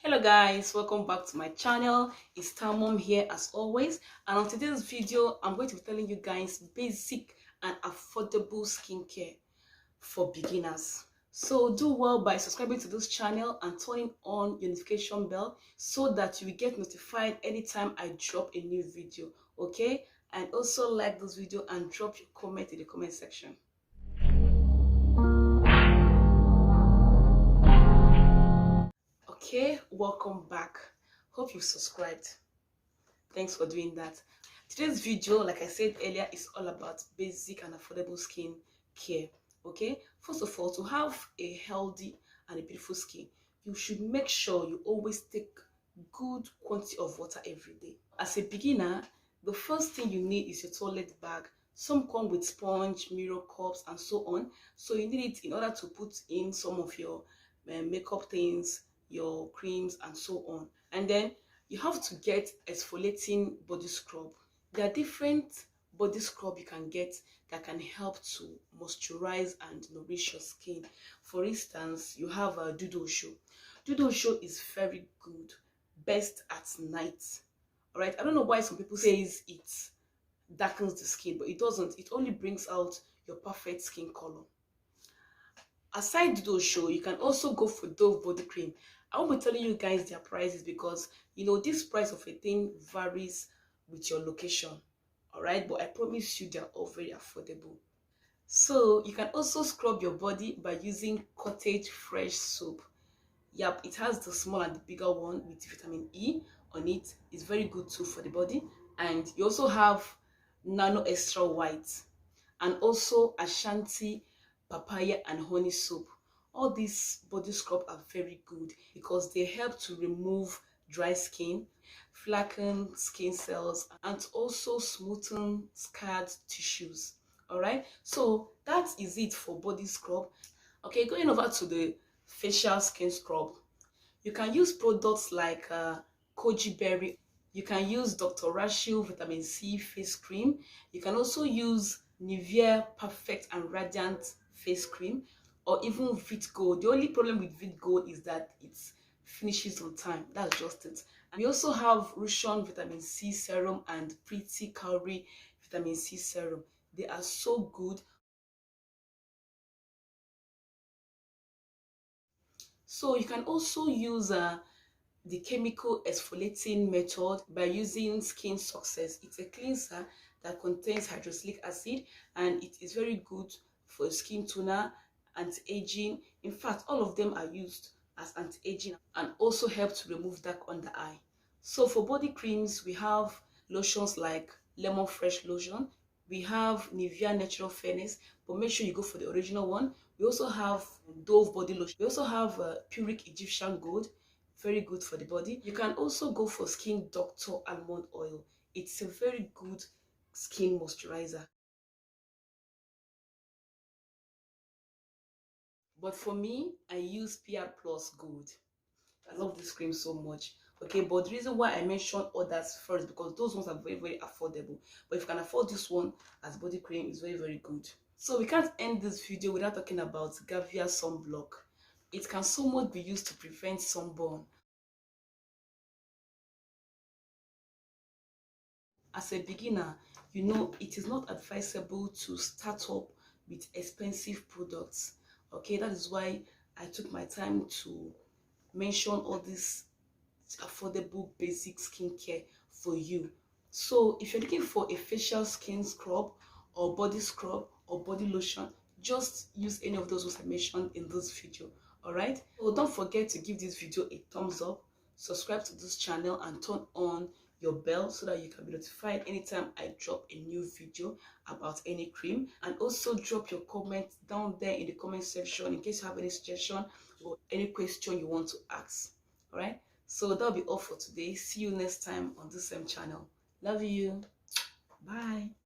Hello guys, welcome back to my channel. It's Starmum here as always, and on today's video I'm going to be telling you guys basic and affordable skincare for beginners. So do well by subscribing to this channel and turning on your notification bell so that you will get notified anytime I drop a new video, okay? And also like this video and drop your comment in the comment section. Okay, welcome back. Hope you subscribed. Thanks for doing that. Today's video, like I said earlier, is all about basic and affordable skin care. Okay, first of all, to have a healthy and a beautiful skin, you should make sure you always take good quantity of water every day. As a beginner, the first thing you need is your toilet bag. Some come with sponge, mirror cups, and so on. So you need it in order to put in some of your makeup things, your creams, and so on. And then you have to get exfoliating body scrub. There are different body scrub you can get that can help to moisturize and nourish your skin. For instance, you have a Doodle Shoe. Doodle Shoe is very good, best at night. All right, I don't know why some people say it darkens the skin, but it doesn't. It only brings out your perfect skin color. Aside Doodle Shoe, you can also go for Dove body cream. I won't be telling you guys their prices because this price of a thing varies with your location. All right, but I promise you they're all very affordable. So you can also scrub your body by using Cottage fresh soap. Yep, it has the small and the bigger one with vitamin E on it. It's very good too for the body. And you also have Nano Extra White and also Ashanti papaya and honey soap. All these body scrub are very good because they help to remove dry skin, flacken skin cells, and also smoothen scarred tissues. All right, so that is it for body scrub. Okay, going over to the facial skin scrub, you can use products like Koji berry. You can use Dr. Rachel vitamin C face cream. You can also use Nivea perfect and radiant face cream, or even Vit Gold. The only problem with Vit Gold is that it finishes on time. That's just it. And we also have Ruchon vitamin C serum and Pretty Cowrie vitamin C serum. They are so good. So you can also use the chemical exfoliating method by using Skin Success. It's a cleanser that contains hydroxylic acid and it is very good for skin toner, anti-aging. In fact, all of them are used as anti-aging and also help to remove dark under eye. So for body creams, we have lotions like Lemon Fresh lotion. We have Nivea Natural Fairness, but make sure you go for the original one. We also have Dove body lotion. We also have Puric Egyptian Gold, very good for the body. You can also go for Skin Doctor Almond oil. It's a very good skin moisturizer. But for me, I use PR Plus Gold. I love this cream so much. Okay, but the reason why I mentioned others first because those ones are very affordable. But if you can afford this one as body cream, it's very good. So we can't end this video without talking about Gavia sunblock. It can so much be used to prevent sunburn. As a beginner, it is not advisable to start up with expensive products. Okay, that is why I took my time to mention all these affordable basic skincare for you. So if you're looking for a facial skin scrub or body lotion, just use any of those ones I mentioned in this video. All right, so don't forget to give this video a thumbs up, subscribe to this channel, and turn on your bell so that you can be notified anytime I drop a new video about any cream. And also drop your comments down there in the comment section in case you have any suggestion or any question you want to ask. All right, so that'll be all for today. See you next time on this same channel. Love you. Bye.